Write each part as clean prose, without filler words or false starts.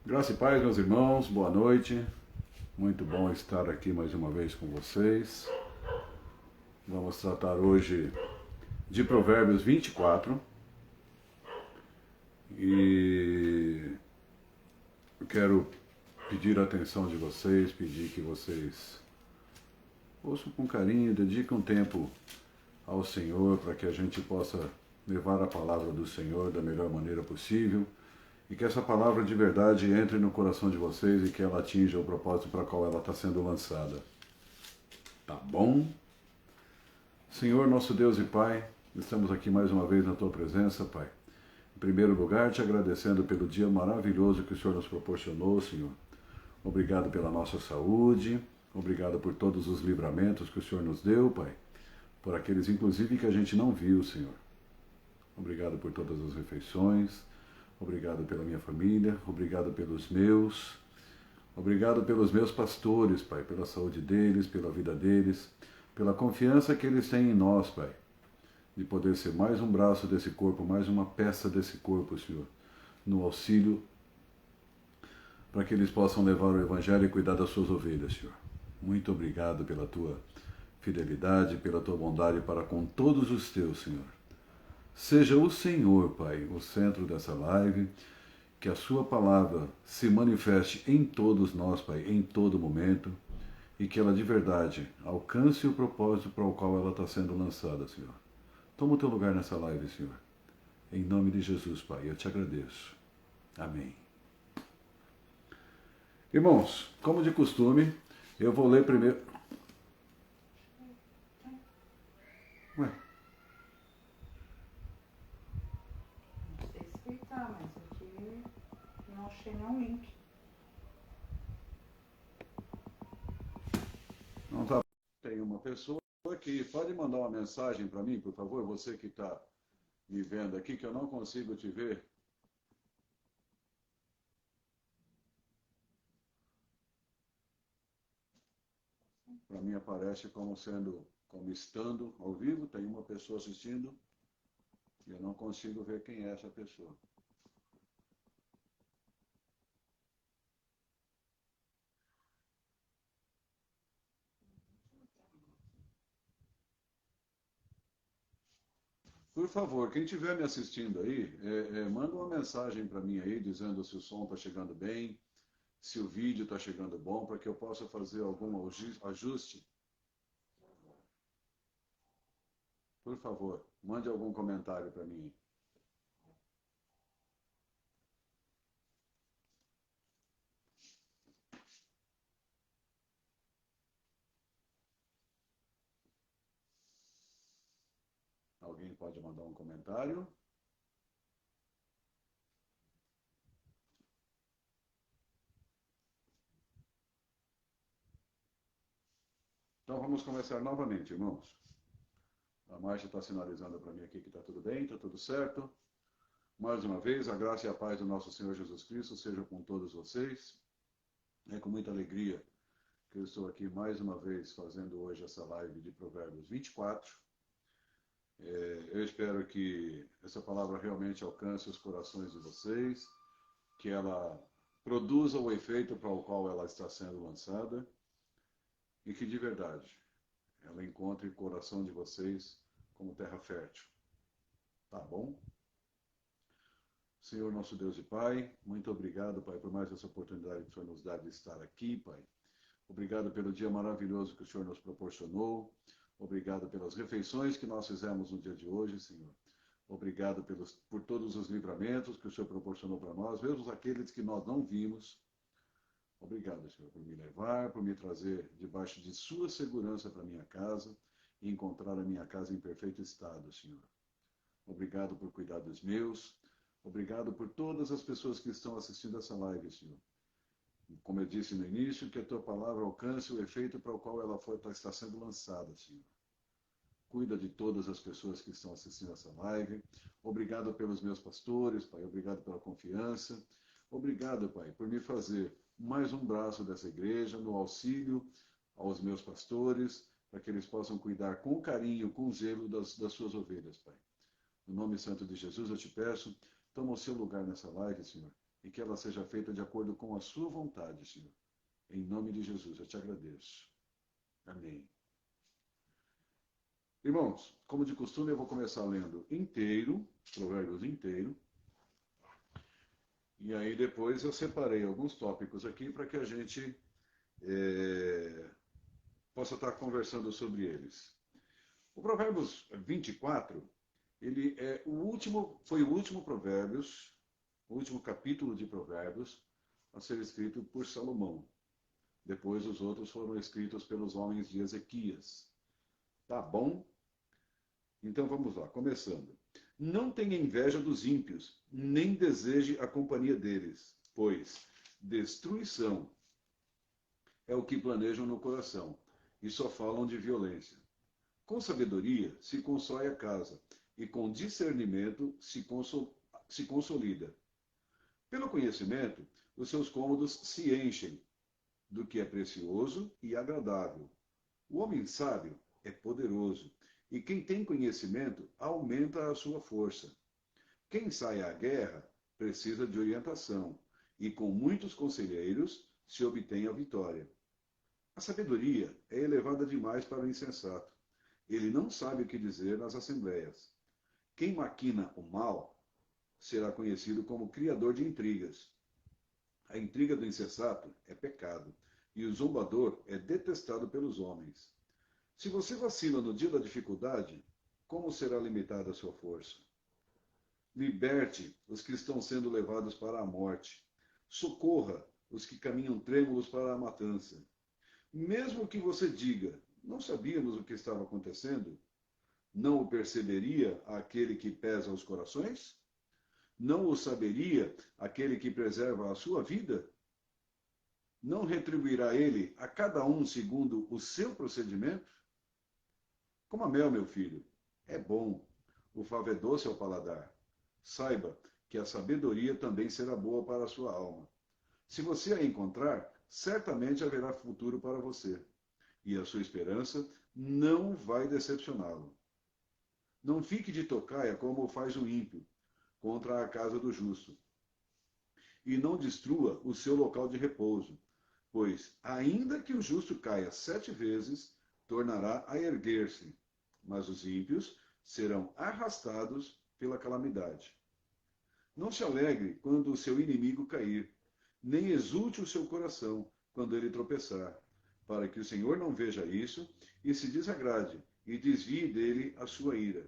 Graça e paz, meus irmãos, boa noite. Muito bom estar aqui mais uma vez com vocês. Vamos tratar hoje de Provérbios 24. E eu quero pedir a atenção de vocês, pedir que vocês ouçam com carinho, dediquem um tempo ao Senhor para que a gente possa levar a palavra do Senhor da melhor maneira possível. E que essa palavra de verdade entre no coração de vocês e que ela atinja o propósito para qual ela está sendo lançada. Tá bom? Senhor, nosso Deus e Pai, estamos aqui mais uma vez na Tua presença, Pai. Em primeiro lugar, te agradecendo pelo dia maravilhoso que o Senhor nos proporcionou, Senhor. Obrigado pela nossa saúde, obrigado por todos os livramentos que o Senhor nos deu, Pai. Por aqueles, inclusive, que a gente não viu, Senhor. Obrigado por todas as refeições. Obrigado pela minha família, obrigado pelos meus pastores, Pai, pela saúde deles, pela vida deles, pela confiança que eles têm em nós, Pai, de poder ser mais um braço desse corpo, mais uma peça desse corpo, Senhor, no auxílio, para que eles possam levar o Evangelho e cuidar das suas ovelhas, Senhor. Muito obrigado pela Tua fidelidade, pela Tua bondade para com todos os Teus, Senhor. Seja o Senhor, Pai, o centro dessa live, que a Sua palavra se manifeste em todos nós, Pai, em todo momento, e que ela de verdade alcance o propósito para o qual ela está sendo lançada, Senhor. Toma o Teu lugar nessa live, Senhor. Em nome de Jesus, Pai, eu te agradeço. Amém. Irmãos, como de costume, eu vou ler primeiro... Ué? Mas aqui não achei nenhum link. Não tá. Tem uma pessoa aqui. Pode mandar uma mensagem para mim, por favor? Você que está me vendo aqui, que eu não consigo te ver. Para mim aparece como estando ao vivo. Tem uma pessoa assistindo e eu não consigo ver quem é essa pessoa. Por favor, quem estiver me assistindo aí, manda uma mensagem para mim aí, dizendo se o som está chegando bem, se o vídeo está chegando bom, para que eu possa fazer algum ajuste. Por favor, mande algum comentário para mim. Alguém pode mandar um comentário? Então vamos começar novamente, irmãos. A Márcia está sinalizando para mim aqui que está tudo bem, está tudo certo. Mais uma vez, a graça e a paz do nosso Senhor Jesus Cristo sejam com todos vocês. É com muita alegria que eu estou aqui mais uma vez fazendo hoje essa live de Provérbios 24. Eu espero que essa palavra realmente alcance os corações de vocês, que ela produza o efeito para o qual ela está sendo lançada e que de verdade ela encontre o coração de vocês como terra fértil. Tá bom? Senhor, nosso Deus e Pai, muito obrigado, Pai, por mais essa oportunidade que o Senhor nos dá de estar aqui, Pai. Obrigado pelo dia maravilhoso que o Senhor nos proporcionou. Obrigado pelas refeições que nós fizemos no dia de hoje, Senhor. Obrigado por todos os livramentos que o Senhor proporcionou para nós, mesmo aqueles que nós não vimos. Obrigado, Senhor, por me levar, por me trazer debaixo de sua segurança para minha casa e encontrar a minha casa em perfeito estado, Senhor. Obrigado por cuidar dos meus. Obrigado por todas as pessoas que estão assistindo essa live, Senhor. Como eu disse no início, que a tua palavra alcance o efeito para o qual ela está sendo lançada, Senhor. Cuida de todas as pessoas que estão assistindo essa live. Obrigado pelos meus pastores, Pai. Obrigado pela confiança. Obrigado, Pai, por me fazer mais um braço dessa igreja, no auxílio aos meus pastores, para que eles possam cuidar com carinho, com zelo das suas ovelhas, Pai. No nome santo de Jesus eu te peço, toma o seu lugar nessa live, Senhor, e que ela seja feita de acordo com a sua vontade, Senhor. Em nome de Jesus, eu te agradeço. Amém. Irmãos, como de costume, eu vou começar lendo inteiro, Provérbios inteiro, e aí depois eu separei alguns tópicos aqui para que a gente possa estar conversando sobre eles. O Provérbios 24, ele é foi o último Provérbios, o último capítulo de Provérbios a ser escrito por Salomão. Depois os outros foram escritos pelos homens de Ezequias. Tá bom? Então vamos lá, começando. Não tenha inveja dos ímpios, nem deseje a companhia deles, pois destruição é o que planejam no coração, e só falam de violência. Com sabedoria se constrói a casa, e com discernimento se consolida. Pelo conhecimento, os seus cômodos se enchem do que é precioso e agradável. O homem sábio é poderoso, e quem tem conhecimento aumenta a sua força. Quem sai à guerra precisa de orientação, e com muitos conselheiros se obtém a vitória. A sabedoria é elevada demais para o insensato. Ele não sabe o que dizer nas assembleias. Quem maquina o mal será conhecido como criador de intrigas. A intriga do insensato é pecado, e o zombador é detestado pelos homens. Se você vacila no dia da dificuldade, como será limitada a sua força? Liberte os que estão sendo levados para a morte. Socorra os que caminham trêmulos para a matança. Mesmo que você diga, não sabíamos o que estava acontecendo, não o perceberia aquele que pesa os corações? Não o saberia aquele que preserva a sua vida? Não retribuirá ele a cada um segundo o seu procedimento? Coma mel, meu filho, é bom. O favo é doce ao paladar. Saiba que a sabedoria também será boa para a sua alma. Se você a encontrar, certamente haverá futuro para você, e a sua esperança não vai decepcioná-lo. Não fique de tocaia como faz o ímpio contra a casa do justo, e não destrua o seu local de repouso, pois, ainda que o justo caia 7 vezes, tornará a erguer-se, mas os ímpios serão arrastados pela calamidade. Não se alegre quando o seu inimigo cair, nem exulte o seu coração quando ele tropeçar, para que o Senhor não veja isso e se desagrade e desvie dele a sua ira.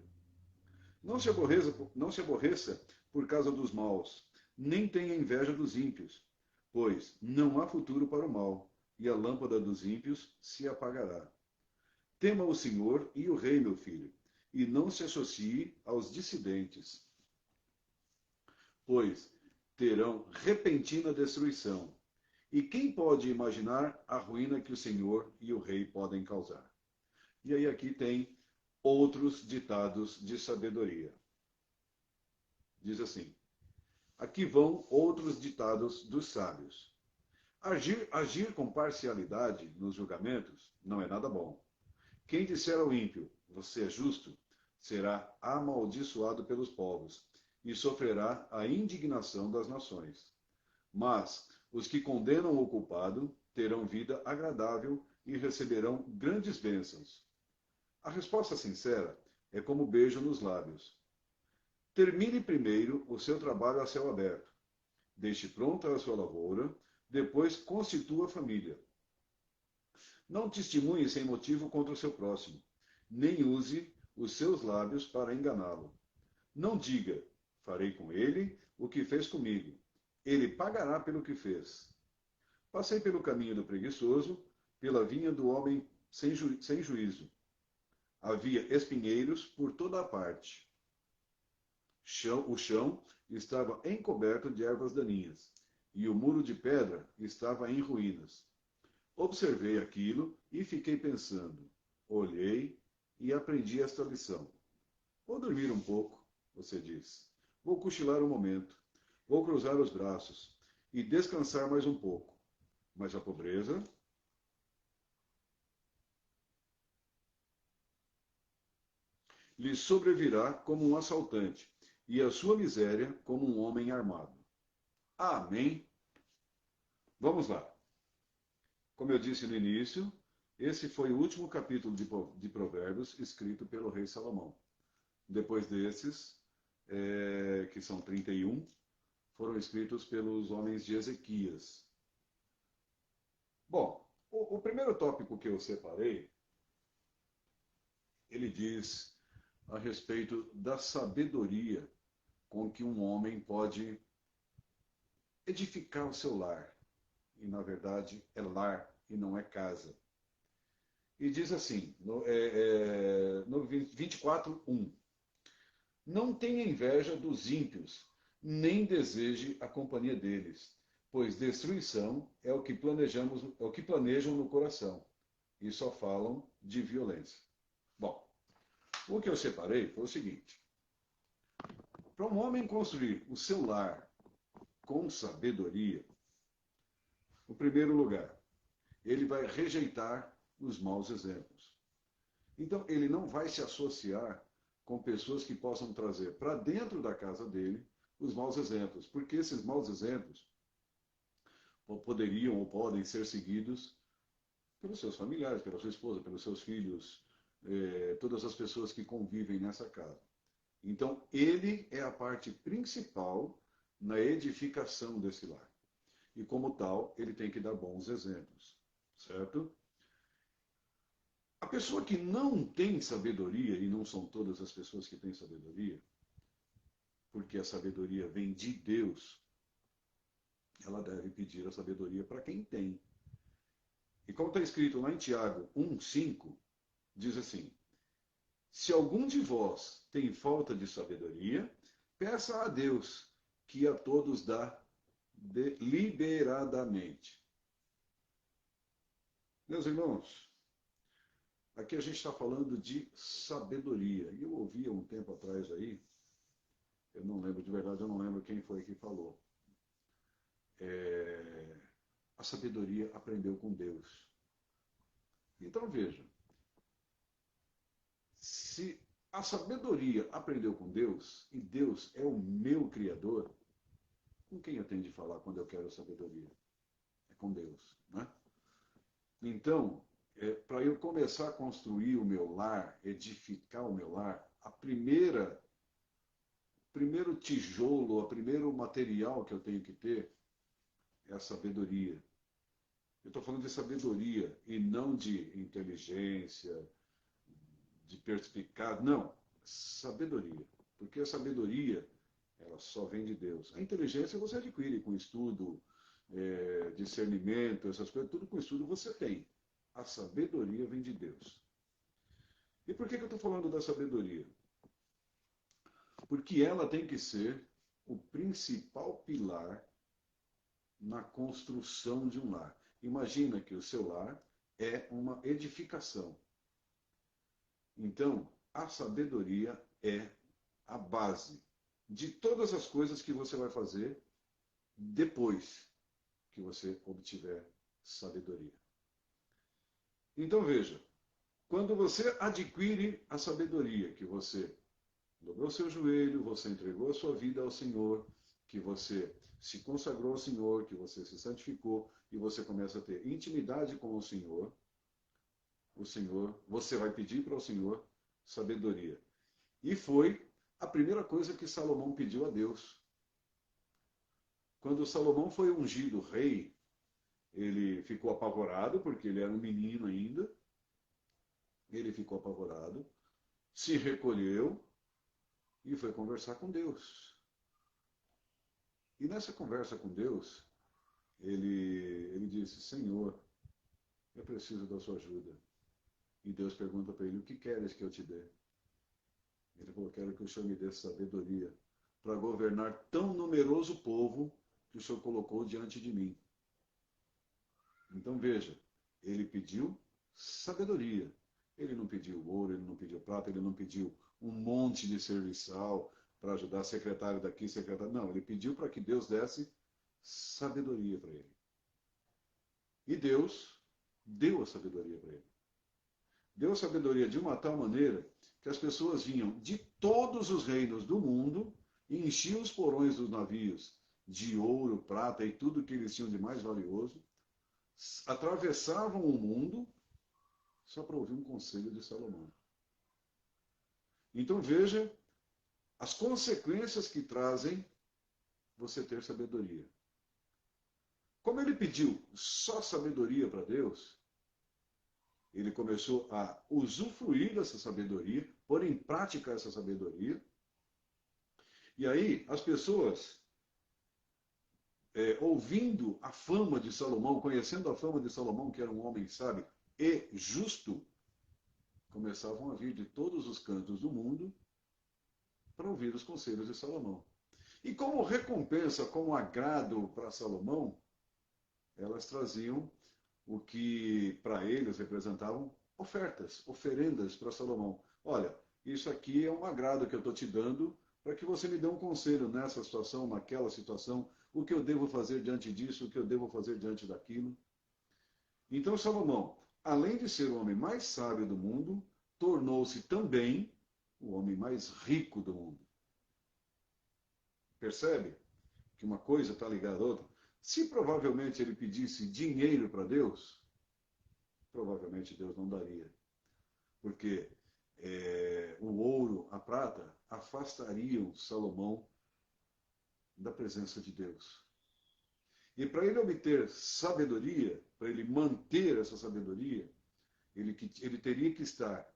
Não se aborreça por causa dos maus, nem tenha inveja dos ímpios, pois não há futuro para o mal, e a lâmpada dos ímpios se apagará. Tema o Senhor e o Rei, meu filho, e não se associe aos dissidentes, pois terão repentina destruição. E quem pode imaginar a ruína que o Senhor e o Rei podem causar? E aí aqui tem outros ditados de sabedoria. Diz assim, aqui vão outros ditados dos sábios. Agir com parcialidade nos julgamentos não é nada bom. Quem disser ao ímpio, você é justo, será amaldiçoado pelos povos e sofrerá a indignação das nações. Mas os que condenam o culpado terão vida agradável e receberão grandes bênçãos. A resposta sincera é como beijo nos lábios. Termine primeiro o seu trabalho a céu aberto. Deixe pronta a sua lavoura, depois constitua a família. Não testemunhe sem motivo contra o seu próximo, nem use os seus lábios para enganá-lo. Não diga, farei com ele o que fez comigo. Ele pagará pelo que fez. Passei pelo caminho do preguiçoso, pela vinha do homem sem juízo. Havia espinheiros por toda a parte. O chão estava encoberto de ervas daninhas, e o muro de pedra estava em ruínas. Observei aquilo e fiquei pensando. Olhei e aprendi esta lição. Vou dormir um pouco, você diz. Vou cochilar um momento. Vou cruzar os braços e descansar mais um pouco. Mas a pobreza lhe sobrevirá como um assaltante, e a sua miséria como um homem armado. Amém. Vamos lá. Como eu disse no início, esse foi o último capítulo de Provérbios escrito pelo rei Salomão. Depois desses, que são 31, foram escritos pelos homens de Ezequias. Bom, o primeiro tópico que eu separei, ele diz a respeito da sabedoria com que um homem pode edificar o seu lar. E, na verdade, é lar e não é casa. E diz assim, no 24:1, não tenha inveja dos ímpios, nem deseje a companhia deles, pois destruição é o que planejam no coração, e só falam de violência. Bom, o que eu separei foi o seguinte: para um homem construir o seu lar com sabedoria, no primeiro lugar, ele vai rejeitar os maus exemplos. Então, ele não vai se associar com pessoas que possam trazer para dentro da casa dele os maus exemplos, porque esses maus exemplos poderiam ou podem ser seguidos pelos seus familiares, pela sua esposa, pelos seus filhos, todas as pessoas que convivem nessa casa. Então, ele é a parte principal na edificação desse lar. E, como tal, ele tem que dar bons exemplos, certo? A pessoa que não tem sabedoria, e não são todas as pessoas que têm sabedoria, porque a sabedoria vem de Deus, ela deve pedir a sabedoria para quem tem. E como está escrito lá em Tiago 1:5, diz assim: se algum de vós tem falta de sabedoria, peça a Deus, que a todos dá deliberadamente. Meus irmãos, aqui a gente está falando de sabedoria. E eu ouvi há um tempo atrás aí, eu não lembro, de verdade, eu não lembro quem foi que falou. A sabedoria aprendeu com Deus. Então veja, se a sabedoria aprendeu com Deus, e Deus é o meu Criador, com quem eu tenho de falar quando eu quero sabedoria? É com Deus, né? Então, para eu começar a construir o meu lar, edificar o meu lar, primeiro tijolo, o primeiro material que eu tenho que ter é a sabedoria. Eu estou falando de sabedoria e não de inteligência, de perspicaz, não. Sabedoria. Porque a sabedoria, ela só vem de Deus. A inteligência você adquire com estudo, discernimento, essas coisas, tudo com estudo você tem. A sabedoria vem de Deus. E por que eu estou falando da sabedoria? Porque ela tem que ser o principal pilar na construção de um lar. Imagina que o seu lar é uma edificação. Então, a sabedoria é a base de todas as coisas que você vai fazer depois que você obtiver sabedoria. Então veja, quando você adquire a sabedoria, que você dobrou seu joelho, você entregou a sua vida ao Senhor, que você se consagrou ao Senhor, que você se santificou e você começa a ter intimidade com o Senhor, você vai pedir para o Senhor sabedoria. E foi a primeira coisa que Salomão pediu a Deus. Quando Salomão foi ungido rei, ele ficou apavorado, porque ele era um menino ainda. Ele ficou apavorado, se recolheu e foi conversar com Deus. E nessa conversa com Deus, ele disse: Senhor, eu preciso da sua ajuda. E Deus pergunta para ele: o que queres que eu te dê? Ele falou: quero que o Senhor me dê sabedoria para governar tão numeroso povo que o Senhor colocou diante de mim. Então veja, ele pediu sabedoria. Ele não pediu ouro, ele não pediu prata, ele não pediu um monte de serviçal para ajudar secretário daqui, secretário. Não, ele pediu para que Deus desse sabedoria para ele. E Deus deu a sabedoria para ele. Deu a sabedoria de uma tal maneira que as pessoas vinham de todos os reinos do mundo e enchiam os porões dos navios de ouro, prata e tudo que eles tinham de mais valioso, atravessavam o mundo só para ouvir um conselho de Salomão. Então veja as consequências que trazem você ter sabedoria. Como ele pediu só sabedoria para Deus, ele começou a usufruir dessa sabedoria, pôr em prática essa sabedoria. E aí as pessoas, ouvindo a fama de Salomão, conhecendo a fama de Salomão, que era um homem sábio e justo, começavam a vir de todos os cantos do mundo para ouvir os conselhos de Salomão. E como recompensa, como agrado para Salomão, elas traziam o que para eles representavam ofertas, oferendas para Salomão. Olha, isso aqui é um agrado que eu estou te dando para que você me dê um conselho nessa situação, naquela situação, o que eu devo fazer diante disso, o que eu devo fazer diante daquilo. Então Salomão, além de ser o homem mais sábio do mundo, tornou-se também o homem mais rico do mundo. Percebe que uma coisa está ligada à outra? Se provavelmente ele pedisse dinheiro para Deus, provavelmente Deus não daria. Porque o ouro, a prata, afastariam Salomão da presença de Deus. E para ele obter sabedoria, para ele manter essa sabedoria, ele teria que estar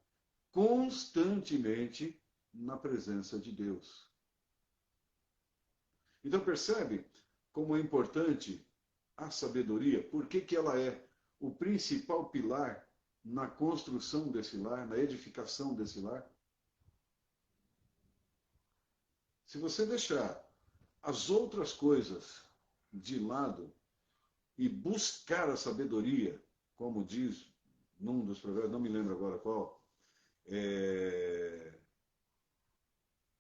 constantemente na presença de Deus. Então percebe como é importante a sabedoria? Por que ela é o principal pilar na construção desse lar, na edificação desse lar? Se você deixar as outras coisas de lado e buscar a sabedoria, como diz num dos provérbios, não me lembro agora qual,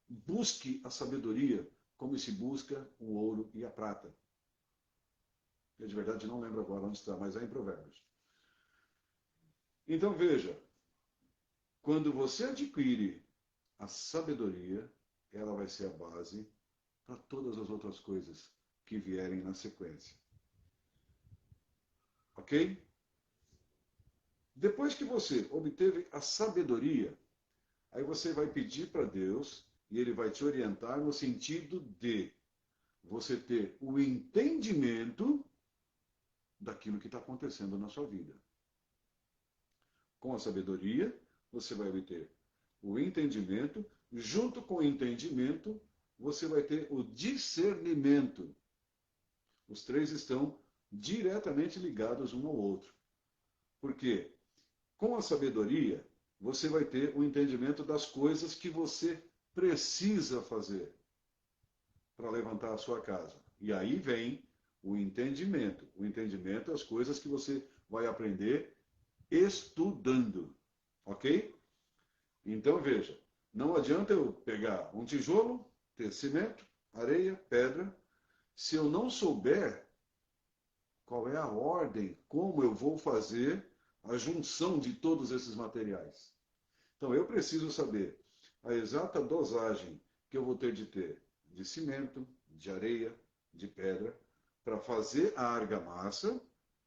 busque a sabedoria como se busca o ouro e a prata. Eu de verdade não lembro agora onde está, mas é em Provérbios. Então veja, quando você adquire a sabedoria, ela vai ser a base para todas as outras coisas que vierem na sequência. Ok? Depois que você obteve a sabedoria, aí você vai pedir para Deus e ele vai te orientar no sentido de você ter o entendimento daquilo que está acontecendo na sua vida. Com a sabedoria, você vai obter o entendimento. Junto com o entendimento, você vai ter o discernimento. Os três estão diretamente ligados um ao outro. Porque com a sabedoria, você vai ter o entendimento das coisas que você precisa fazer para levantar a sua casa. E aí vem o entendimento. O entendimento é as coisas que você vai aprender estudando. Ok? Então veja, não adianta eu pegar um tijolo, ter cimento, areia, pedra, se eu não souber qual é a ordem, como eu vou fazer a junção de todos esses materiais. Então eu preciso saber a exata dosagem que eu vou ter de cimento, de areia, de pedra, para fazer a argamassa,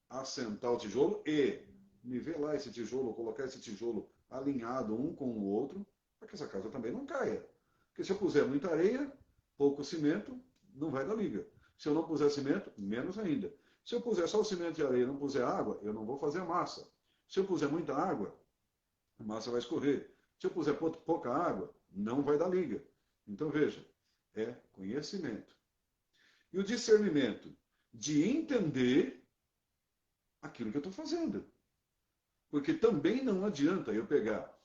assentar o tijolo e nivelar esse tijolo, colocar esse tijolo alinhado um com o outro, para que essa casa também não caia. Porque se eu puser muita areia, pouco cimento, não vai dar liga. Se eu não puser cimento, menos ainda. Se eu puser só o cimento e a areia e não puser água, eu não vou fazer a massa. Se eu puser muita água, a massa vai escorrer. Se eu puser pouca água, não vai dar liga. Então veja, é conhecimento. E o discernimento de entender aquilo que eu estou fazendo. Porque também não adianta eu pegar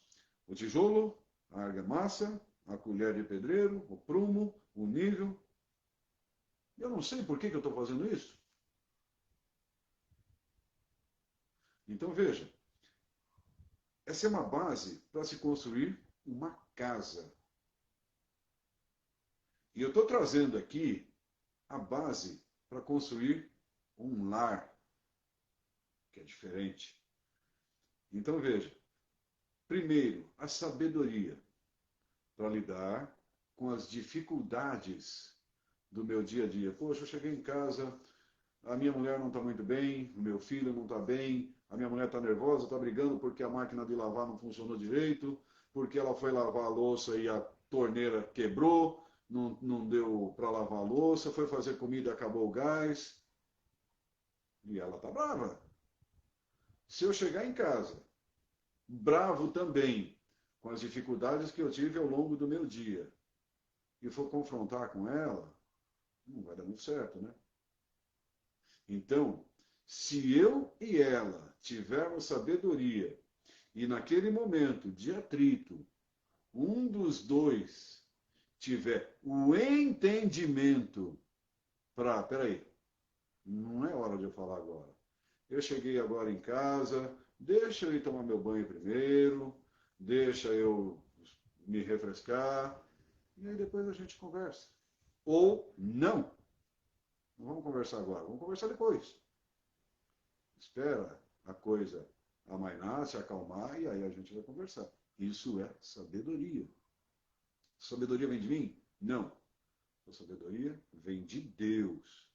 o tijolo, a argamassa, a colher de pedreiro, o prumo, o nível. Eu não sei por que eu estou fazendo isso. Então veja, essa é uma base para se construir uma casa. E eu estou trazendo aqui a base para construir um lar, que é diferente. Então veja, primeiro, a sabedoria para lidar com as dificuldades do meu dia a dia. Poxa, eu cheguei em casa, a minha mulher não está muito bem, o meu filho não está bem, a minha mulher está nervosa, está brigando porque a máquina de lavar não funcionou direito, porque ela foi lavar a louça e a torneira quebrou, não deu para lavar a louça, foi fazer comida e acabou o gás. E ela está brava. Se eu chegar em casa, bravo também, com as dificuldades que eu tive ao longo do meu dia, e for confrontar com ela, não vai dar muito certo, né? Então, se eu e ela tivermos sabedoria e naquele momento de atrito, um dos dois tiver o entendimento para, peraí, não é hora de eu falar agora. Eu cheguei agora em casa, deixa eu ir tomar meu banho primeiro, deixa eu me refrescar, e aí depois a gente conversa. Ou não. Não vamos conversar agora, vamos conversar depois. Espera a coisa amainar, se acalmar, e aí a gente vai conversar. Isso é sabedoria. Sabedoria vem de mim? Não. A sabedoria vem de Deus.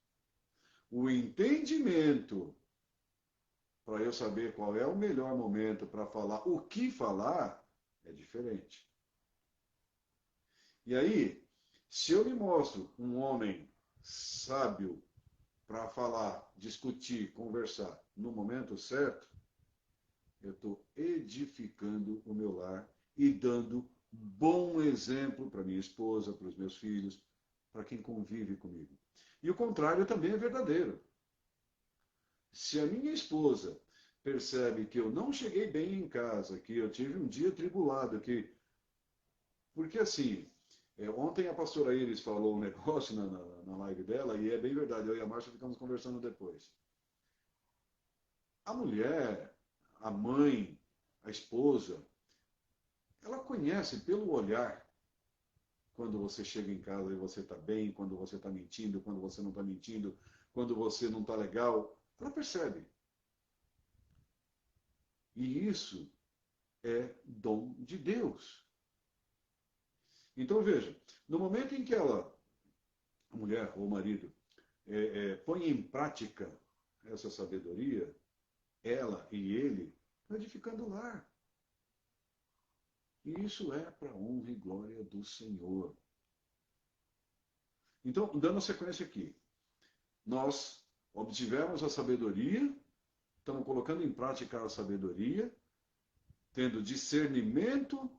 O entendimento para eu saber qual é o melhor momento para falar o que falar é diferente. E aí, se eu me mostro um homem sábio para falar, discutir, conversar no momento certo, eu estou edificando o meu lar e dando bom exemplo para minha esposa, para os meus filhos, para quem convive comigo. E o contrário também é verdadeiro. Se a minha esposa percebe que eu não cheguei bem em casa, que eu tive um dia tribulado, que... Porque assim, ontem a pastora Iris falou um negócio na live dela, e é bem verdade, eu e a Márcia ficamos conversando depois. A mulher, a mãe, a esposa, ela conhece pelo olhar quando você chega em casa e você está bem, quando você está mentindo, quando você não está mentindo, quando você não está legal. Ela percebe. E isso é dom de Deus. Então veja, no momento em que ela, a mulher ou o marido, põe em prática essa sabedoria, ela e ele estão edificando o lar. E isso é para a honra e glória do Senhor. Então, dando sequência aqui, nós obtivemos a sabedoria, estamos colocando em prática a sabedoria, tendo discernimento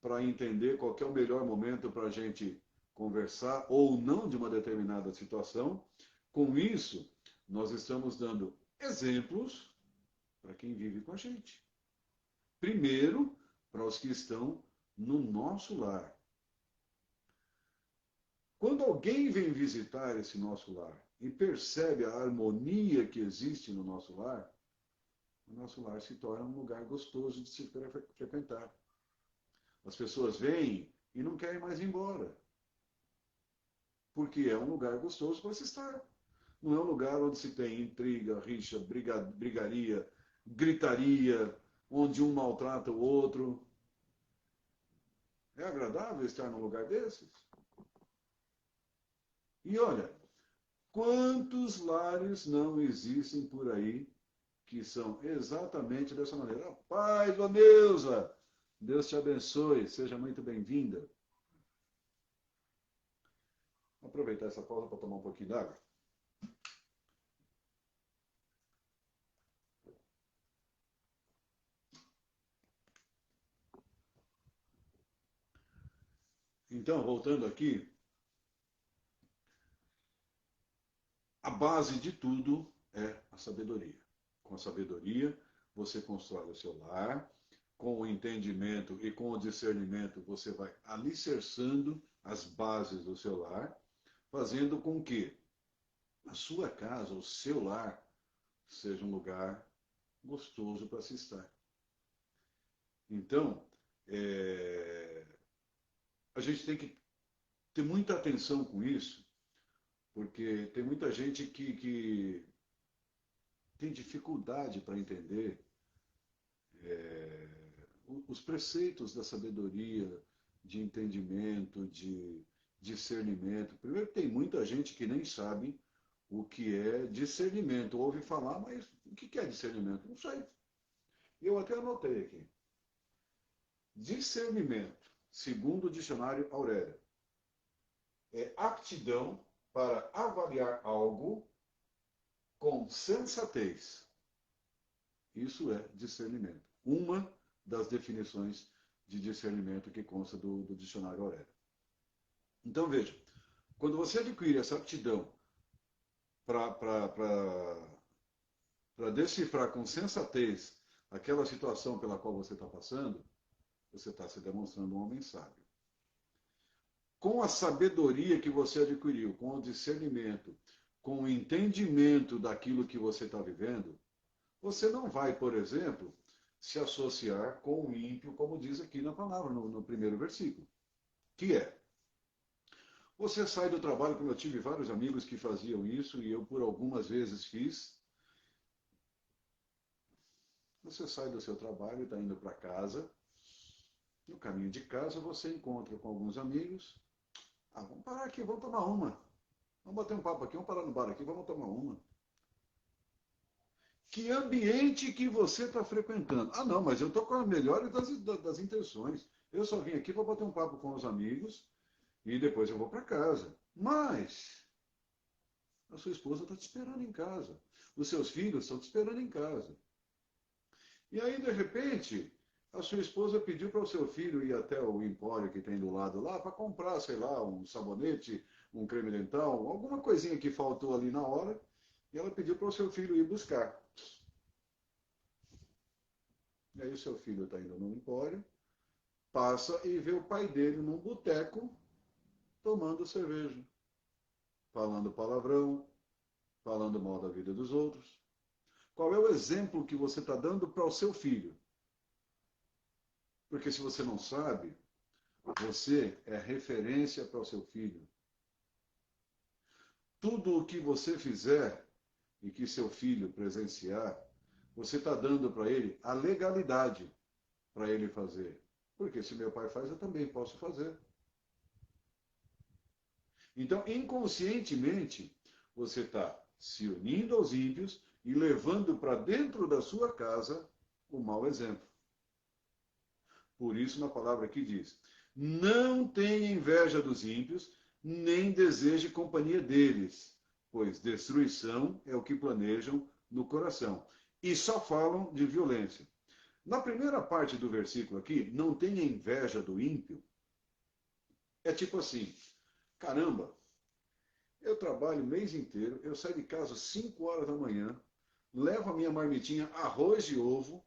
para entender qual é o melhor momento para a gente conversar ou não de uma determinada situação. Com isso, nós estamos dando exemplos para quem vive com a gente. Primeiro, para os que estão no nosso lar. Quando alguém vem visitar esse nosso lar e percebe a harmonia que existe no nosso lar, o nosso lar se torna um lugar gostoso de se frequentar. As pessoas vêm e não querem mais ir embora. Porque é um lugar gostoso para se estar. Não é um lugar onde se tem intriga, rixa, brigaria, gritaria, onde um maltrata o outro. É agradável estar num lugar desses? E olha, quantos lares não existem por aí que são exatamente dessa maneira? Paz, Vaneuza! Deus te abençoe, seja muito bem-vinda. Vou aproveitar essa pausa para tomar um pouquinho d'água. Então, voltando aqui, a base de tudo é a sabedoria. Com a sabedoria, você constrói o seu lar, com o entendimento e com o discernimento, você vai alicerçando as bases do seu lar, fazendo com que a sua casa, o seu lar, seja um lugar gostoso para se estar. Então, a gente tem que ter muita atenção com isso, porque tem muita gente que tem dificuldade para entender os preceitos da sabedoria, de entendimento, de discernimento. Primeiro, tem muita gente que nem sabe o que é discernimento. Ouve falar, mas o que é discernimento? Não sei. Eu até anotei aqui. Discernimento, segundo o dicionário Aurélio, é aptidão para avaliar algo com sensatez. Isso é discernimento. Uma das definições de discernimento que consta do dicionário Aurélio. Então, veja, quando você adquire essa aptidão para decifrar com sensatez aquela situação pela qual você está passando, você está se demonstrando um homem sábio. Com a sabedoria que você adquiriu, com o discernimento, com o entendimento daquilo que você está vivendo, você não vai, por exemplo, se associar com o ímpio, como diz aqui na palavra, no primeiro versículo. Que é, você sai do trabalho, como eu tive vários amigos que faziam isso, e eu por algumas vezes fiz. Você sai do seu trabalho, está indo para casa. No caminho de casa, você encontra com alguns amigos. Ah, vamos parar aqui, vamos tomar uma. Vamos bater um papo aqui, vamos parar no bar aqui, vamos tomar uma. Que ambiente que você está frequentando? Ah, não, mas eu estou com a melhor das intenções. Eu só vim aqui para bater um papo com os amigos e depois eu vou para casa. Mas a sua esposa está te esperando em casa. Os seus filhos estão te esperando em casa. E aí, de repente, a sua esposa pediu para o seu filho ir até o empório que tem do lado lá para comprar, sei lá, um sabonete, um creme dental, alguma coisinha que faltou ali na hora. E ela pediu para o seu filho ir buscar. E aí o seu filho está indo no empório, passa e vê o pai dele num boteco tomando cerveja, falando palavrão, falando mal da vida dos outros. Qual é o exemplo que você está dando para o seu filho? Porque se você não sabe, você é referência para o seu filho. Tudo o que você fizer e que seu filho presenciar, você está dando para ele a legalidade para ele fazer. Porque se meu pai faz, eu também posso fazer. Então, inconscientemente, você está se unindo aos ímpios e levando para dentro da sua casa o mau exemplo. Por isso, na palavra aqui diz, não tenha inveja dos ímpios, nem deseje companhia deles, pois destruição é o que planejam no coração. E só falam de violência. Na primeira parte do versículo aqui, não tenha inveja do ímpio, é tipo assim, caramba, eu trabalho o mês inteiro, eu saio de casa às 5 horas da manhã, levo a minha marmitinha, arroz e ovo,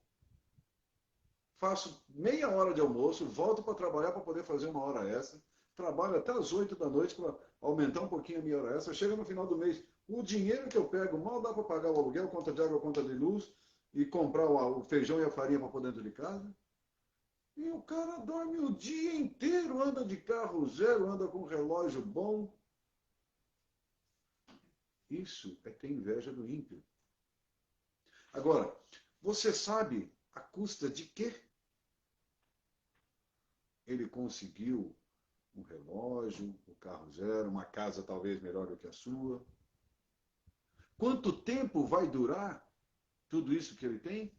faço meia hora de almoço, volto para trabalhar para poder fazer uma hora extra, trabalho até as 8 da noite para aumentar um pouquinho a minha hora extra, chega no final do mês, o dinheiro que eu pego mal dá para pagar o aluguel, conta de água, conta de luz, e comprar o feijão e a farinha para pôr dentro de casa. E o cara dorme o dia inteiro, anda de carro zero, anda com relógio bom. Isso é ter inveja do ímpio. Agora, você sabe a custa de quê? Ele conseguiu um relógio, um carro zero, uma casa talvez melhor do que a sua. Quanto tempo vai durar tudo isso que ele tem?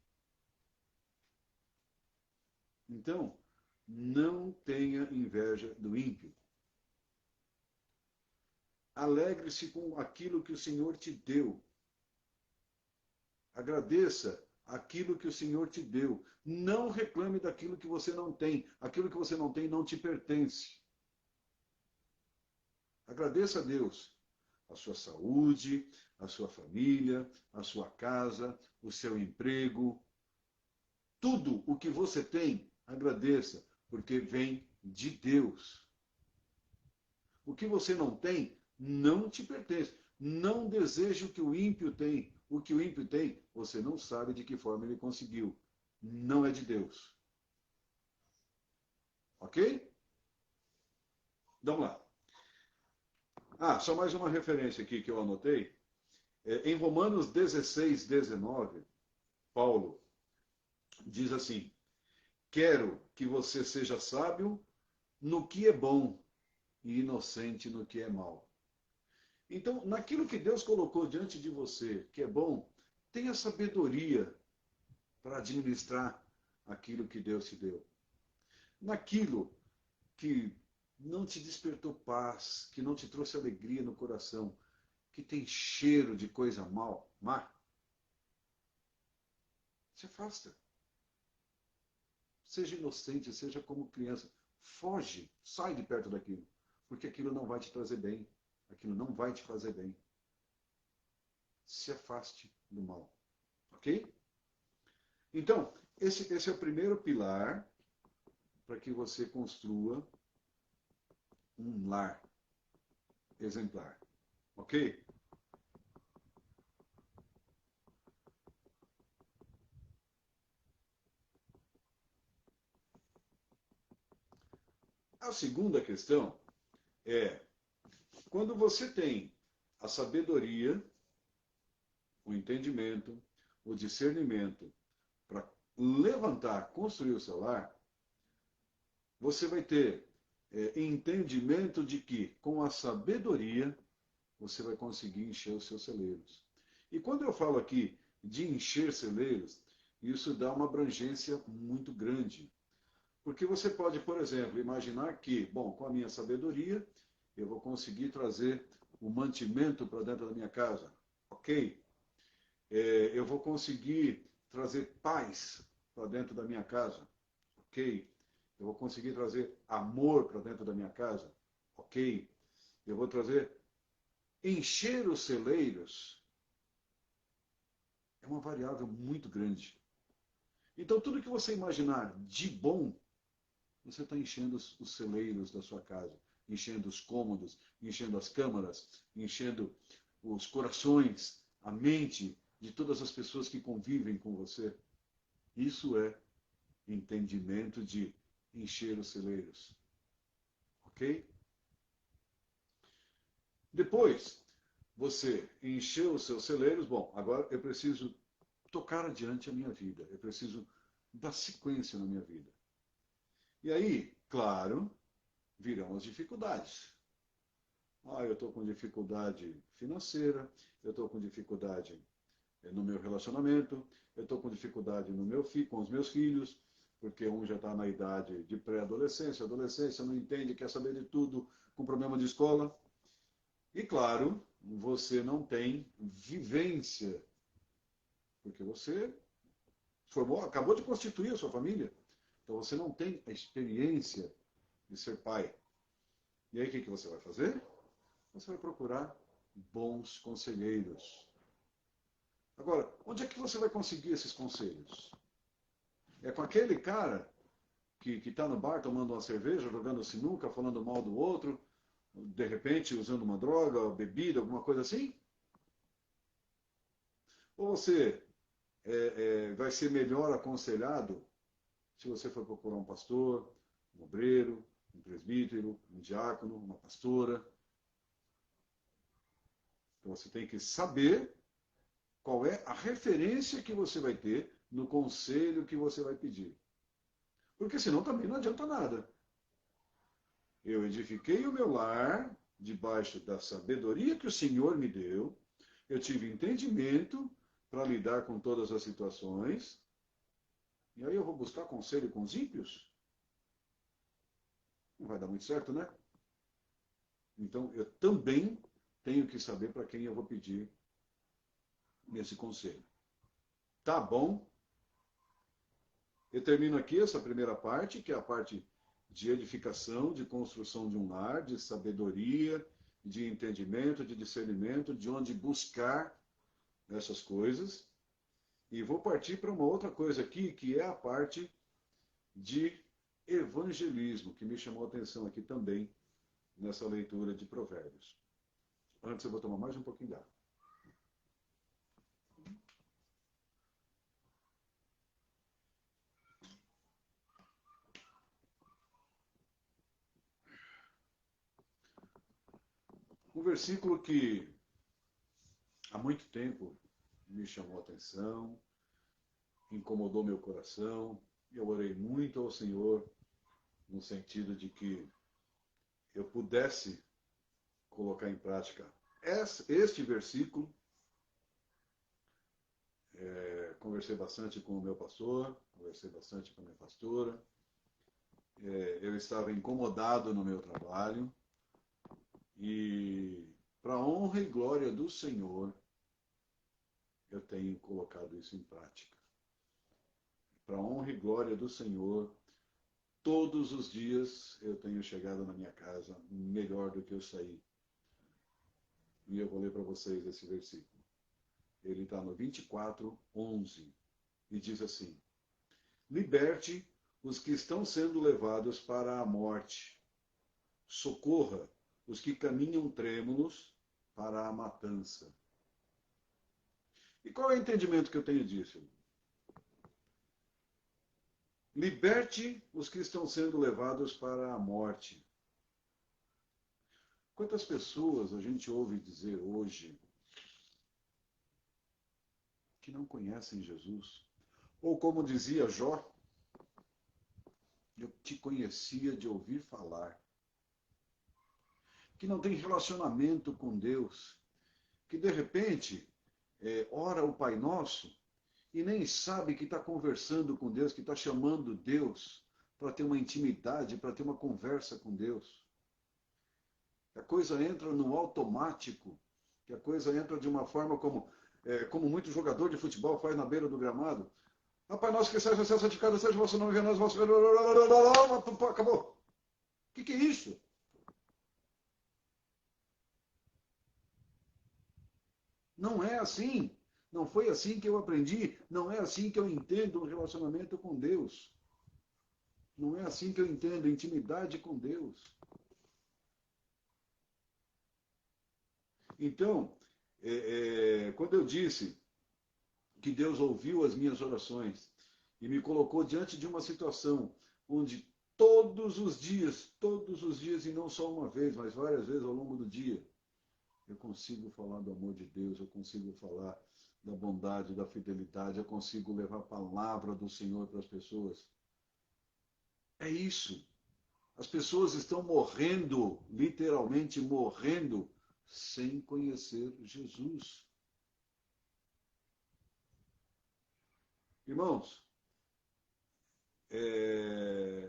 Então, não tenha inveja do ímpio. Alegre-se com aquilo que o Senhor te deu. Agradeça aquilo que o Senhor te deu. Não reclame daquilo que você não tem. Aquilo que você não tem não te pertence. Agradeça a Deus a sua saúde, a sua família, a sua casa, o seu emprego. Tudo o que você tem, agradeça, porque vem de Deus. O que você não tem, não te pertence. Não deseje o que o ímpio tem. O que o ímpio tem, você não sabe de que forma ele conseguiu. Não é de Deus. Ok? Vamos lá. Ah, só mais uma referência aqui que eu anotei. Em Romanos 16, 19, Paulo diz assim, quero que você seja sábio no que é bom e inocente no que é mal. Então, naquilo que Deus colocou diante de você, que é bom, tenha sabedoria para administrar aquilo que Deus te deu. Naquilo que não te despertou paz, que não te trouxe alegria no coração, que tem cheiro de coisa má, se afasta. Seja inocente, seja como criança. Foge, sai de perto daquilo, porque aquilo não vai te trazer bem, aquilo não vai te fazer bem. Se afaste do mal, ok? Então, esse é o primeiro pilar para que você construa um lar exemplar, ok? A segunda questão é, quando você tem a sabedoria, o entendimento, o discernimento para levantar, construir o seu lar, você vai ter entendimento de que, com a sabedoria, você vai conseguir encher os seus celeiros. E quando eu falo aqui de encher celeiros, isso dá uma abrangência muito grande. Porque você pode, por exemplo, imaginar que, bom, com a minha sabedoria, eu vou conseguir trazer o mantimento para dentro da minha casa. Ok? Eu vou conseguir trazer paz para dentro da minha casa. Ok? Eu vou conseguir trazer amor para dentro da minha casa. Ok? Eu vou trazer. Encher os celeiros é uma variável muito grande. Então, tudo que você imaginar de bom, você está enchendo os celeiros da sua casa, enchendo os cômodos, enchendo as câmaras, enchendo os corações, a mente de todas as pessoas que convivem com você. Isso é entendimento de encher os celeiros. Ok? Depois, você encheu os seus celeiros, bom, agora eu preciso tocar adiante a minha vida, eu preciso dar sequência na minha vida. E aí, claro, virão as dificuldades. Eu estou com dificuldade financeira, eu estou com dificuldade no meu relacionamento, eu estou com dificuldade com os meus filhos, porque um já está na idade de pré-adolescência, adolescência, não entende, quer saber de tudo, com problema de escola. E claro, você não tem vivência, porque você acabou de constituir a sua família, então você não tem a experiência de ser pai. E aí o que você vai fazer? Você vai procurar bons conselheiros. Agora, onde é que você vai conseguir esses conselhos? É com aquele cara que está no bar tomando uma cerveja, jogando sinuca, falando mal do outro, de repente usando uma droga, bebida, alguma coisa assim? Ou você vai ser melhor aconselhado se você for procurar um pastor, um obreiro, um presbítero, um diácono, uma pastora? Então você tem que saber qual é a referência que você vai ter no conselho que você vai pedir. Porque senão também não adianta nada. Eu edifiquei o meu lar debaixo da sabedoria que o Senhor me deu, eu tive entendimento para lidar com todas as situações, e aí eu vou buscar conselho com os ímpios? Não vai dar muito certo, né? Então eu também tenho que saber para quem eu vou pedir esse conselho. Tá bom? Eu termino aqui essa primeira parte, que é a parte de edificação, de construção de um lar, de sabedoria, de entendimento, de discernimento, de onde buscar essas coisas. E vou partir para uma outra coisa aqui, que é a parte de evangelismo, que me chamou a atenção aqui também nessa leitura de Provérbios. Antes eu vou tomar mais um pouquinho de água. Um versículo que há muito tempo me chamou a atenção, incomodou meu coração, e eu orei muito ao Senhor no sentido de que eu pudesse colocar em prática este versículo. Conversei bastante com o meu pastor, conversei bastante com a minha pastora. Eu estava incomodado no meu trabalho e, para a honra e glória do Senhor, eu tenho colocado isso em prática. Para a honra e glória do Senhor, todos os dias eu tenho chegado na minha casa melhor do que eu saí. E eu vou ler para vocês esse versículo. Ele está no 24:11 e diz assim: liberte os que estão sendo levados para a morte. Socorra os que caminham trêmulos para a matança. E qual é o entendimento que eu tenho disso? Liberte os que estão sendo levados para a morte. Quantas pessoas a gente ouve dizer hoje que não conhecem Jesus? Ou como dizia Jó, eu te conhecia de ouvir falar. Que não tem relacionamento com Deus. Que de repente ora o Pai Nosso e nem sabe que está conversando com Deus, que está chamando Deus para ter uma intimidade, para ter uma conversa com Deus. A coisa entra no automático, que a coisa entra de uma forma como muito jogador de futebol faz na beira do gramado. Pai nosso que seja santificado seja o vosso nome, venha a nós, vosso... Acabou. O que é isso? Não é assim. Não foi assim que eu aprendi. Não é assim que eu entendo o relacionamento com Deus. Não é assim que eu entendo a intimidade com Deus. Então, quando eu disse que Deus ouviu as minhas orações e me colocou diante de uma situação onde todos os dias, e não só uma vez, mas várias vezes ao longo do dia, eu consigo falar do amor de Deus, eu consigo falar da bondade, da fidelidade, eu consigo levar a palavra do Senhor para as pessoas. É isso. As pessoas estão morrendo, literalmente morrendo, sem conhecer Jesus. Irmãos,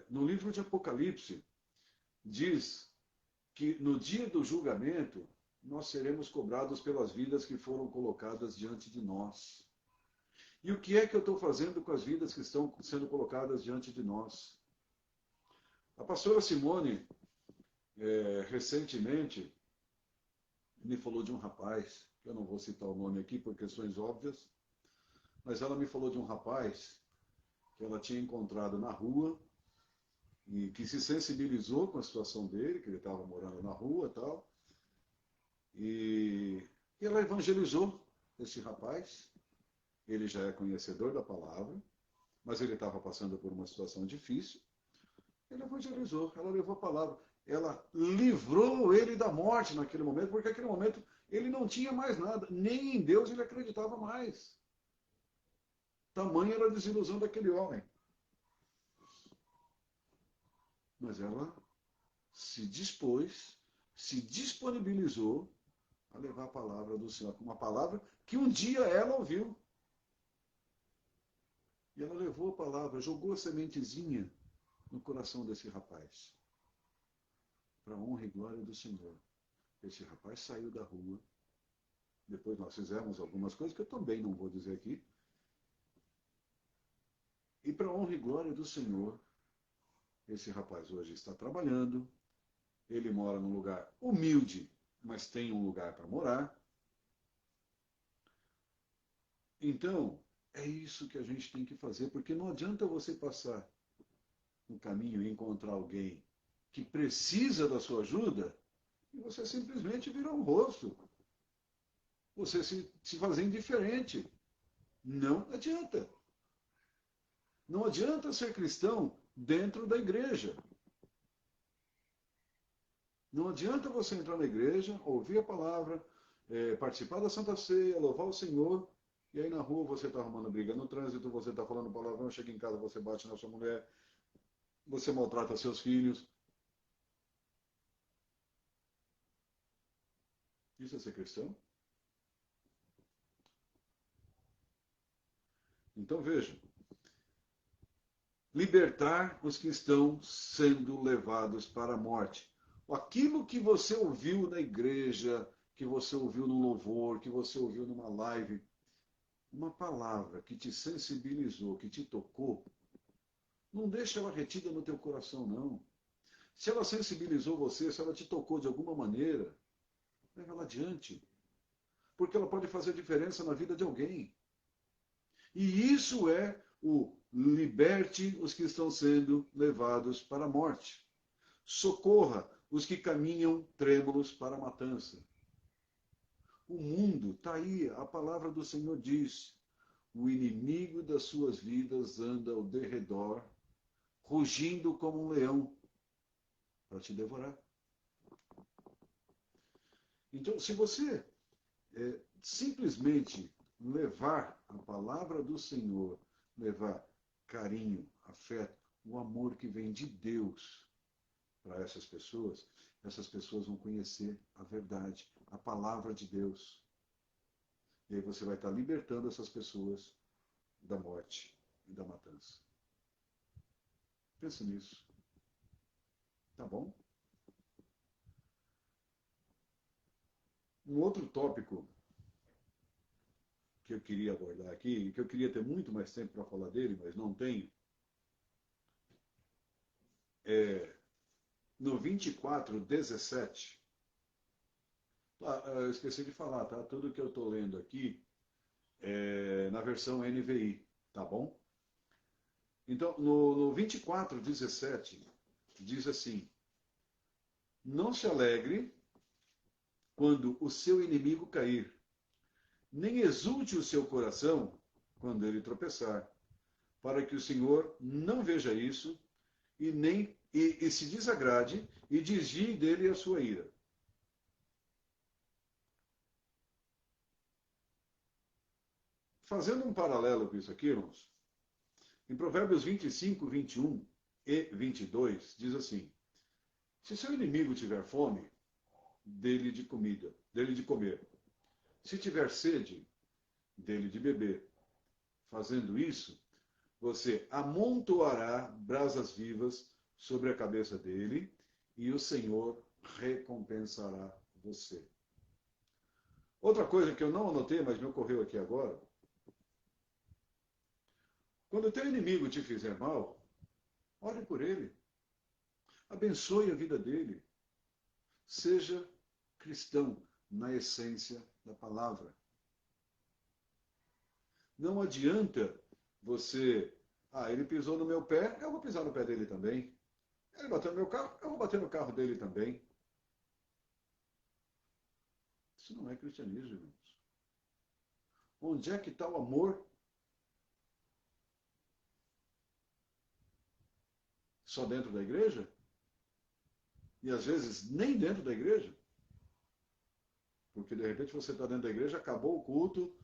no livro de Apocalipse, diz que no dia do julgamento, nós seremos cobrados pelas vidas que foram colocadas diante de nós. E o que é que eu estou fazendo com as vidas que estão sendo colocadas diante de nós? A pastora Simone, recentemente, me falou de um rapaz, eu não vou citar o nome aqui por questões óbvias, mas ela me falou de um rapaz que ela tinha encontrado na rua e que se sensibilizou com a situação dele, que ele estava morando na rua e tal. E ela evangelizou esse rapaz. Ele já é conhecedor da palavra, mas ele estava passando por uma situação difícil. Ele evangelizou, ela levou a palavra. Ela livrou ele da morte naquele momento, porque naquele momento ele não tinha mais nada. Nem em Deus ele acreditava mais. Tamanha era a desilusão daquele homem. Mas ela se dispôs, se disponibilizou a levar a palavra do Senhor. Uma palavra que um dia ela ouviu. E ela levou a palavra, jogou a sementezinha no coração desse rapaz. Para a honra e glória do Senhor. Esse rapaz saiu da rua. Depois nós fizemos algumas coisas que eu também não vou dizer aqui. E para a honra e glória do Senhor, esse rapaz hoje está trabalhando. Ele mora num lugar humilde, mas tem um lugar para morar. Então, é isso que a gente tem que fazer, porque não adianta você passar no caminho e encontrar alguém que precisa da sua ajuda e você simplesmente virar um rosto. Você se fazer indiferente. Não adianta. Não adianta ser cristão dentro da igreja. Não adianta você entrar na igreja, ouvir a palavra, participar da Santa Ceia, louvar o Senhor, e aí na rua você está arrumando briga no trânsito, você está falando palavrão, chega em casa, você bate na sua mulher, você maltrata seus filhos. Isso é ser cristão? Então vejam, libertar os que estão sendo levados para a morte. Aquilo que você ouviu na igreja, que você ouviu no louvor, que você ouviu numa live, uma palavra que te sensibilizou, que te tocou, não deixa ela retida no teu coração, não. Se ela sensibilizou você, se ela te tocou de alguma maneira, leva ela adiante. Porque ela pode fazer diferença na vida de alguém. E isso é o liberte os que estão sendo levados para a morte. Socorra os que caminham trêmulos para a matança. O mundo está aí, a palavra do Senhor diz: o inimigo das suas vidas anda ao derredor, rugindo como um leão, para te devorar. Então, se você simplesmente levar a palavra do Senhor, levar carinho, afeto, o amor que vem de Deus para essas pessoas vão conhecer a verdade, a palavra de Deus. E aí você vai estar libertando essas pessoas da morte e da matança. Pensa nisso. Tá bom? Um outro tópico que eu queria abordar aqui, que eu queria ter muito mais tempo para falar dele, mas não tenho, no 24:17, eu esqueci de falar, tá? Tudo que eu estou lendo aqui é na versão NVI, tá bom? Então, no 24:17, diz assim: não se alegre quando o seu inimigo cair, nem exulte o seu coração quando ele tropeçar, para que o Senhor não veja isso e se desagrade e desvie dele a sua ira. Fazendo um paralelo com isso aqui, irmãos, em Provérbios 25, 21 e 22, diz assim: se seu inimigo tiver fome, dele de comida, dele de comer. Se tiver sede, dele de beber. Fazendo isso, você amontoará brasas vivas sobre a cabeça dele e o Senhor recompensará você. Outra coisa que eu não anotei, mas me ocorreu aqui agora: quando o teu inimigo te fizer mal, ore por ele. Abençoe a vida dele. Seja cristão na essência da palavra. Não adianta você, ele pisou no meu pé, eu vou pisar no pé dele também. Ele bateu no meu carro, eu vou bater no carro dele também. Isso não é cristianismo, irmãos. Onde é que está o amor? Só dentro da igreja? E às vezes nem dentro da igreja? Porque de repente você está dentro da igreja, acabou o culto,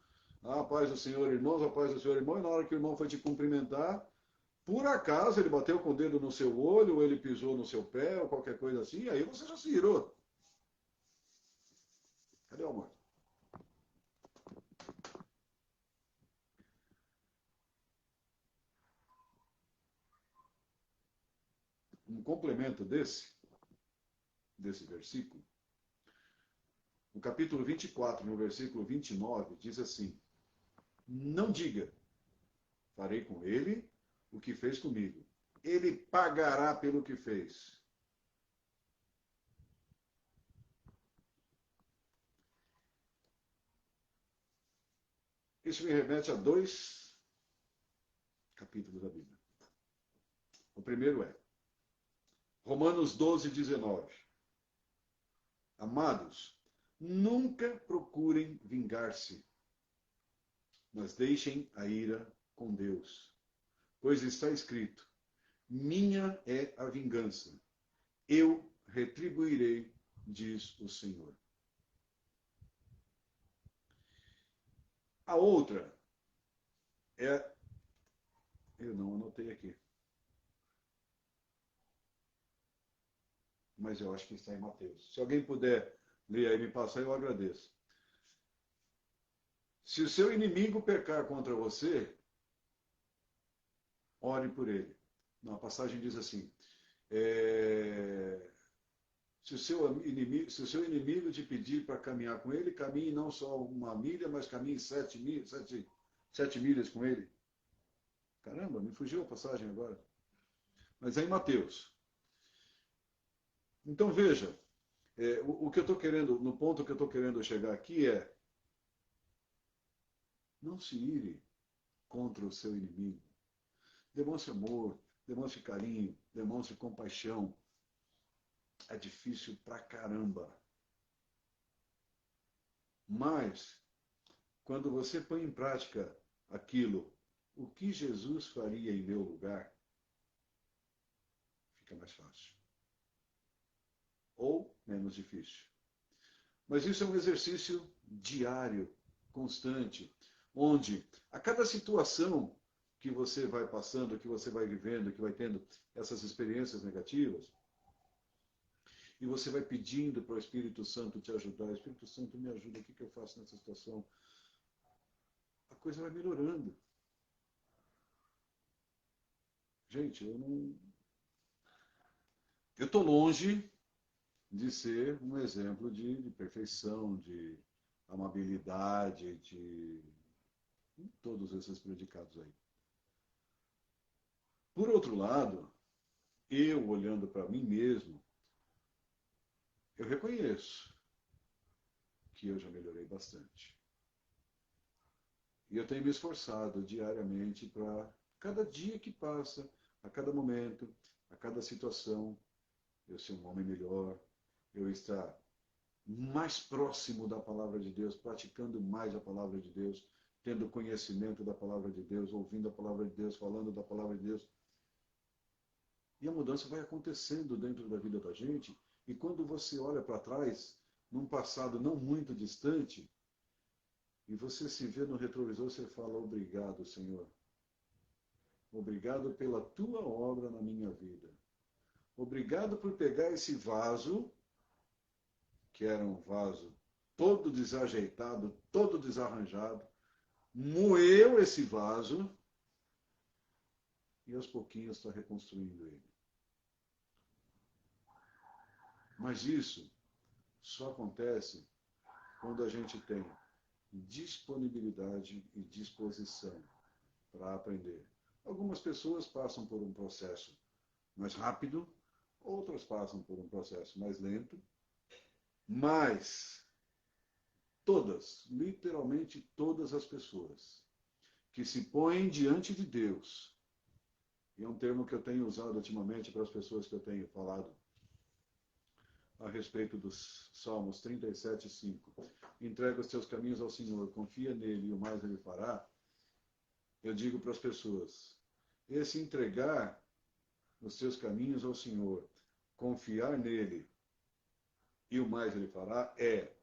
a paz do Senhor, irmãos, a paz do Senhor, irmão, e na hora que o irmão foi te cumprimentar, por acaso ele bateu com o dedo no seu olho, ou ele pisou no seu pé, ou qualquer coisa assim, e aí você já se virou. Cadê o amor? Um complemento desse versículo, no capítulo 24, no versículo 29, diz assim: não diga, farei com ele o que fez comigo. Ele pagará pelo que fez. Isso me remete a 2 capítulos da Bíblia. O primeiro é Romanos 12, 19. Amados, nunca procurem vingar-se, mas deixem a ira com Deus. Pois está escrito: minha é a vingança, eu retribuirei, diz o Senhor. A outra é, eu não anotei aqui, mas eu acho que está em Mateus. Se alguém puder Leia aí, me passa aí, eu agradeço. Se o seu inimigo pecar contra você, ore por ele. A passagem diz assim, se o seu inimigo te pedir para caminhar com ele, caminhe não só uma milha, mas caminhe 7 milhas com ele. Caramba, me fugiu a passagem agora. Mas é em Mateus. Então veja, o que eu estou querendo, no ponto que eu estou querendo chegar aqui é, não se ire contra o seu inimigo. Demonstre amor, demonstre carinho, demonstre compaixão. É difícil pra caramba. Mas, quando você põe em prática aquilo, o que Jesus faria em meu lugar, fica mais fácil. Ou menos difícil. Mas isso é um exercício diário, constante, onde a cada situação que você vai passando, que você vai vivendo, que vai tendo essas experiências negativas, e você vai pedindo para o Espírito Santo te ajudar. Espírito Santo, me ajuda, o que eu faço nessa situação? A coisa vai melhorando. Gente, eu estou longe de ser um exemplo de perfeição, de amabilidade, de todos esses predicados aí. Por outro lado, eu olhando para mim mesmo, eu reconheço que eu já melhorei bastante. E eu tenho me esforçado diariamente para, cada dia que passa, a cada momento, a cada situação, eu ser um homem melhor, eu estar mais próximo da palavra de Deus, praticando mais a palavra de Deus, tendo conhecimento da palavra de Deus, ouvindo a palavra de Deus, falando da palavra de Deus. E a mudança vai acontecendo dentro da vida da gente. E quando você olha para trás, num passado não muito distante, e você se vê no retrovisor, você fala, obrigado, Senhor. Obrigado pela tua obra na minha vida. Obrigado por pegar esse vaso, que era um vaso todo desajeitado, todo desarranjado, moeu esse vaso e aos pouquinhos está reconstruindo ele. Mas isso só acontece quando a gente tem disponibilidade e disposição para aprender. Algumas pessoas passam por um processo mais rápido, outras passam por um processo mais lento, mas todas, literalmente todas as pessoas que se põem diante de Deus, e é um termo que eu tenho usado ultimamente para as pessoas que eu tenho falado a respeito dos Salmos 37:5. Entrega os teus caminhos ao Senhor, confia nele e o mais ele fará. Eu digo para as pessoas, esse entregar os teus caminhos ao Senhor, confiar nele e o mais ele fará, é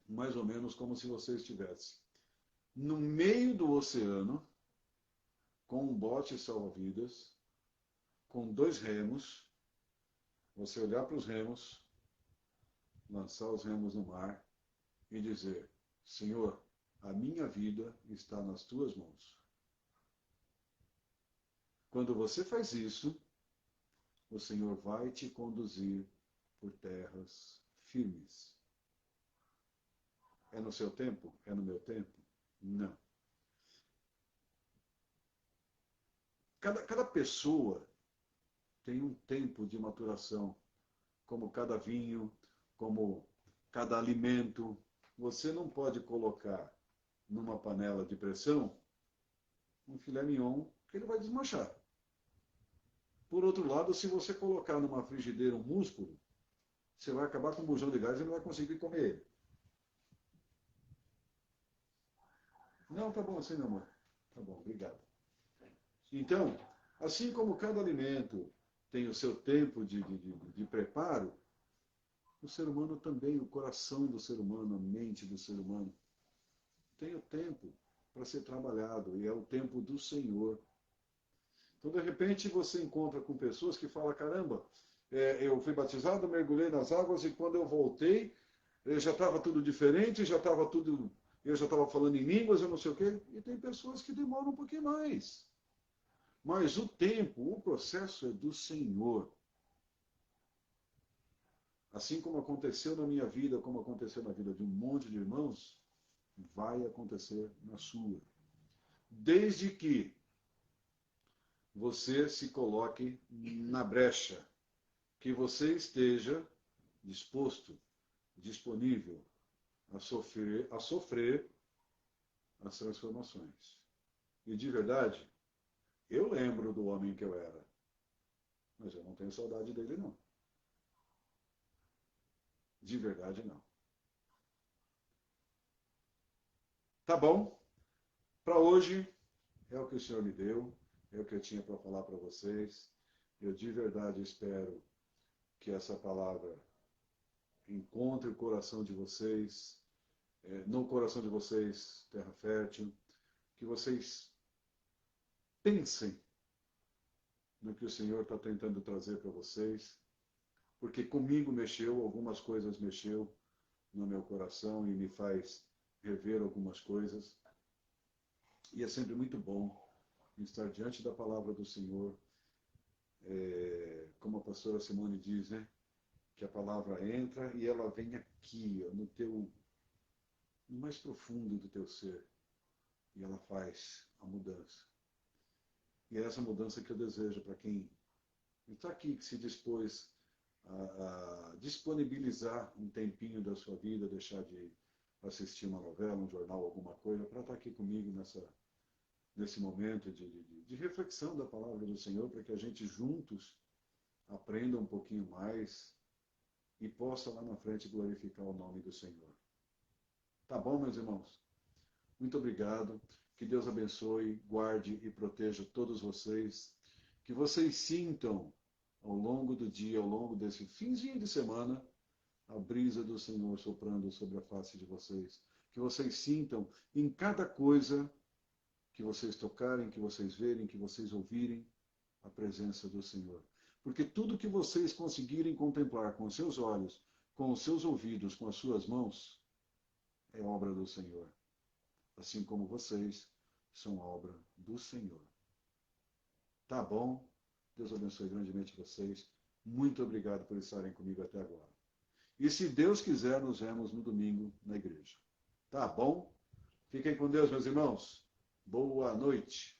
mais ou menos como se você estivesse no meio do oceano, com um bote salva-vidas, com 2 remos, você olhar para os remos, lançar os remos no mar e dizer, Senhor, a minha vida está nas tuas mãos. Quando você faz isso, o Senhor vai te conduzir por terras firmes. É no seu tempo? É no meu tempo? Não. Cada pessoa tem um tempo de maturação, como cada vinho, como cada alimento. Você não pode colocar numa panela de pressão um filé mignon que ele vai desmanchar. Por outro lado, se você colocar numa frigideira um músculo, você vai acabar com um bujão de gás e não vai conseguir comer ele. Não, tá bom assim, meu amor. Tá bom, obrigado. Então, assim como cada alimento tem o seu tempo de preparo, o ser humano também, o coração do ser humano, a mente do ser humano, tem o tempo para ser trabalhado, e é o tempo do Senhor. Então, de repente, você encontra com pessoas que falam, caramba, eu fui batizado, mergulhei nas águas e quando eu voltei, já estava tudo diferente, eu já estava falando em línguas, eu não sei o quê. E tem pessoas que demoram um pouquinho mais. Mas o tempo, o processo é do Senhor. Assim como aconteceu na minha vida, como aconteceu na vida de um monte de irmãos, vai acontecer na sua. Desde que você se coloque na brecha, que você esteja disposto, disponível a sofrer as transformações. E de verdade, eu lembro do homem que eu era, mas eu não tenho saudade dele, não. De verdade, não. Tá bom? Para hoje, é o que o Senhor me deu, é o que eu tinha para falar para vocês. Eu de verdade espero que essa palavra encontre o coração de vocês, no coração de vocês, terra fértil, que vocês pensem no que o Senhor está tentando trazer para vocês, porque comigo mexeu, algumas coisas mexeu no meu coração e me faz rever algumas coisas. E é sempre muito bom estar diante da palavra do Senhor, como a pastora Simone diz, né? Que a palavra entra e ela vem aqui, ó, no mais profundo do teu ser, e ela faz a mudança. E é essa mudança que eu desejo para quem está aqui, que se dispôs a disponibilizar um tempinho da sua vida, deixar de assistir uma novela, um jornal, alguma coisa, para estar aqui comigo nesse momento de reflexão da palavra do Senhor, para que a gente juntos aprenda um pouquinho mais e possa lá na frente glorificar o nome do Senhor. Tá bom, meus irmãos? Muito obrigado. Que Deus abençoe, guarde e proteja todos vocês. Que vocês sintam ao longo do dia, ao longo desse finzinho de semana, a brisa do Senhor soprando sobre a face de vocês. Que vocês sintam em cada coisa que vocês tocarem, que vocês verem, que vocês ouvirem, a presença do Senhor. Porque tudo que vocês conseguirem contemplar com os seus olhos, com os seus ouvidos, com as suas mãos, é obra do Senhor. Assim como vocês são obra do Senhor. Tá bom? Deus abençoe grandemente vocês. Muito obrigado por estarem comigo até agora. E se Deus quiser, nos vemos no domingo na igreja. Tá bom? Fiquem com Deus, meus irmãos. Boa noite.